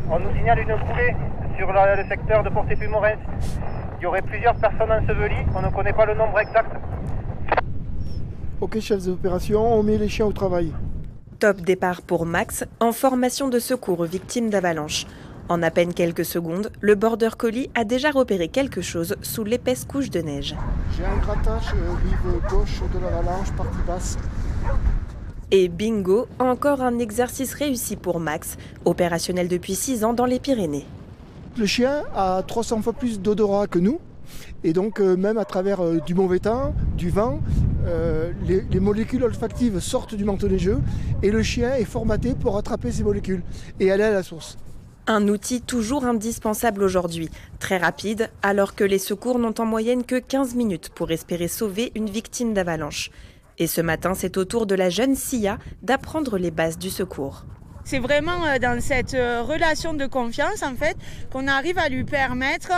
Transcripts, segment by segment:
On nous signale une coulée sur le secteur de Porté-Puymorens. Il y aurait plusieurs personnes ensevelies, on ne connaît pas le nombre exact. Ok, chefs d'opération, on met les chiens au travail. Top départ pour Max, en formation de secours aux victimes d'avalanche. En à peine quelques secondes, le border collie a déjà repéré quelque chose sous l'épaisse couche de neige. J'ai un grattage rive gauche de l'avalanche, partie basse. Et bingo, encore un exercice réussi pour Max, opérationnel depuis 6 ans dans les Pyrénées. Le chien a 300 fois plus d'odorat que nous. Et donc même à travers du mauvais temps, du vent, les molécules olfactives sortent du manteau neigeux et le chien est formaté pour attraper ces molécules et aller à la source. Un outil toujours indispensable aujourd'hui, très rapide, alors que les secours n'ont en moyenne que 15 minutes pour espérer sauver une victime d'avalanche. Et ce matin, c'est au tour de la jeune Sia d'apprendre les bases du secours. C'est vraiment dans cette relation de confiance en fait qu'on arrive à lui permettre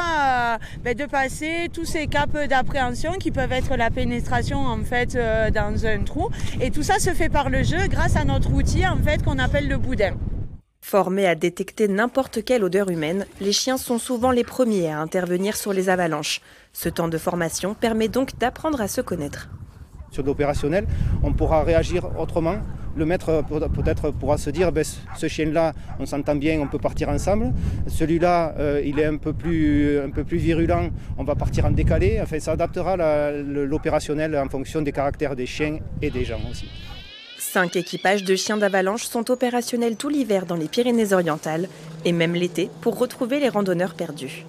de passer tous ces caps d'appréhension qui peuvent être la pénétration en fait dans un trou. Et tout ça se fait par le jeu grâce à notre outil en fait qu'on appelle le boudin. Formés à détecter n'importe quelle odeur humaine, les chiens sont souvent les premiers à intervenir sur les avalanches. Ce temps de formation permet donc d'apprendre à se connaître. Sur l'opérationnel, on pourra réagir autrement. Le maître peut-être pourra se dire ce chien-là, on s'entend bien, on peut partir ensemble. Celui-là, il est un peu plus virulent, on va partir en décalé. Enfin, ça adaptera l'opérationnel en fonction des caractères des chiens et des gens aussi. 5 équipages de chiens d'avalanche sont opérationnels tout l'hiver dans les Pyrénées-Orientales et même l'été pour retrouver les randonneurs perdus.